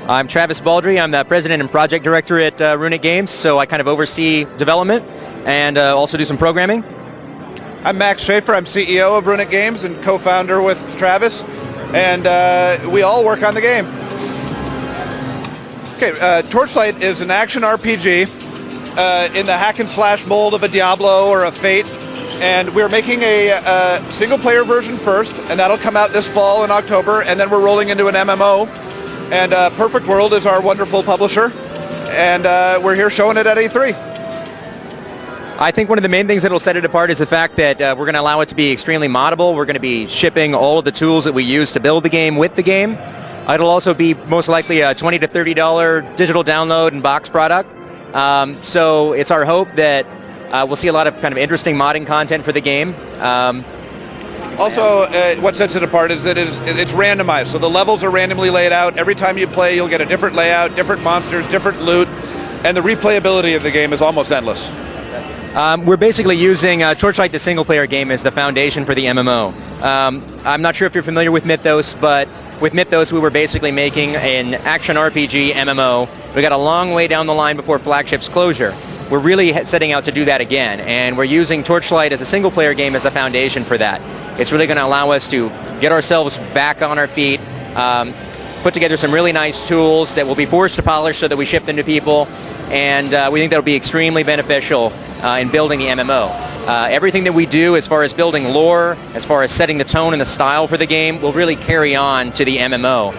I'm Travis Baldry. I'm the president and project director at Runic Games, so I kind of oversee development and also do some programming. I'm Max Schaefer. I'm CEO of Runic Games and co-founder with Travis, and we all work on the game. Okay, Torchlight is an action RPG in the hack and slash mold of a Diablo or a Fate, and we're making a single-player version first, and that'll come out this fall in October, and then we're rolling into an MMO. And Perfect World is our wonderful publisher, and we're here showing it at E3. I think one of the main things that will set it apart is the fact that we're going to allow it to be extremely moddable. We're going to be shipping all of the tools that we use to build the game with the game. It'll also be most likely a $20 to $30 digital download and box product. So it's our hope that we'll see a lot of kind of interesting modding content for the game. Also, what sets it apart is that it's randomized. So the levels are randomly laid out. Every time you play, you'll get a different layout, different monsters, different loot, and the replayability of the game is almost endless. We're basically using Torchlight, the single-player game, as the foundation for the MMO. I'm not sure if you're familiar with Mythos, but with Mythos, we were basically making an action RPG MMO. We got a long way down the line before Flagship's closure. We're really setting out to do that again, and we're using Torchlight as a single-player game as the foundation for that. It's really going to allow us to get ourselves back on our feet, put together some really nice tools that will be forced to polish so that we ship them to people, and we think that'll be extremely beneficial in building the MMO. Everything that we do as far as building lore, as far as setting the tone and the style for the game, will really carry on to the MMO.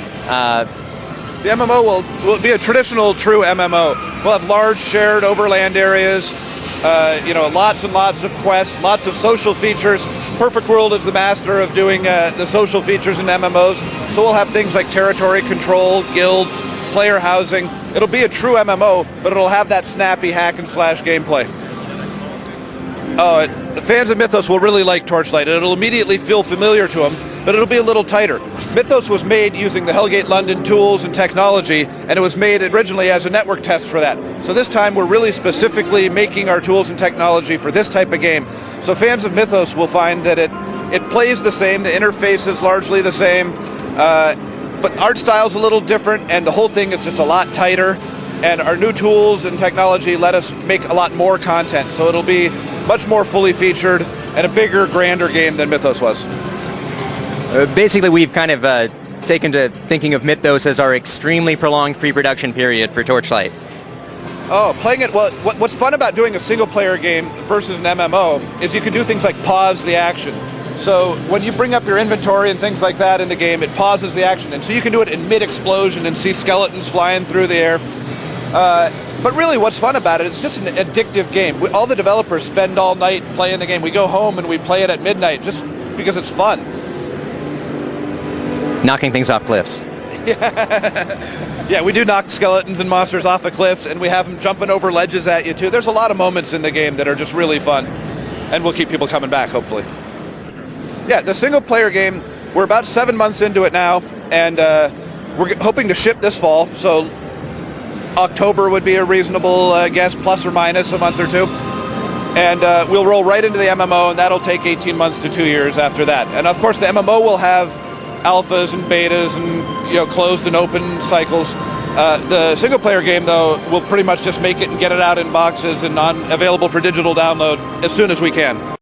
The MMO will be a traditional, true MMO. We'll have large shared overland areas, lots and lots of quests, lots of social features. Perfect World is the master of doing the social features in MMOs, so we'll have things like territory control, guilds, player housing. It'll be a true MMO, but it'll have that snappy hack and slash gameplay. The fans of Mythos will really like Torchlight. It'll immediately feel familiar to them, but it'll be a little tighter. Mythos was made using the Hellgate London tools and technology, and it was made originally as a network test for that. So this time we're really specifically making our tools and technology for this type of game. So fans of Mythos will find that it plays the same, the interface is largely the same, but art style's a little different, and the whole thing is just a lot tighter, and our new tools and technology let us make a lot more content. So it'll be much more fully featured and a bigger, grander game than Mythos was. Basically, we've kind of taken to thinking of Mythos as our extremely prolonged pre-production period for Torchlight. Oh, playing it, well, what's fun about doing a single-player game versus an MMO is you can do things like pause the action. So when you bring up your inventory and things like that in the game, it pauses the action. And so you can do it in mid-explosion and see skeletons flying through the air. But really what's fun about it, it's just an addictive game. All the developers spend all night playing the game. We go home and we play it at midnight just because it's fun. Knocking things off cliffs. Yeah, we do knock skeletons and monsters off of cliffs, and we have them jumping over ledges at you too. There's a lot of moments in the game that are just really fun, and we'll keep people coming back, hopefully. Yeah, the single-player game, we're about 7 months into it now, and we're hoping to ship this fall, so October would be a reasonable guess, plus or minus a month or two. And we'll roll right into the MMO, and that'll take 18 months to 2 years after that. And of course, the MMO will have alphas and betas and closed and open cycles. The single-player game, though, will pretty much just make it and get it out in boxes and available for digital download as soon as we can.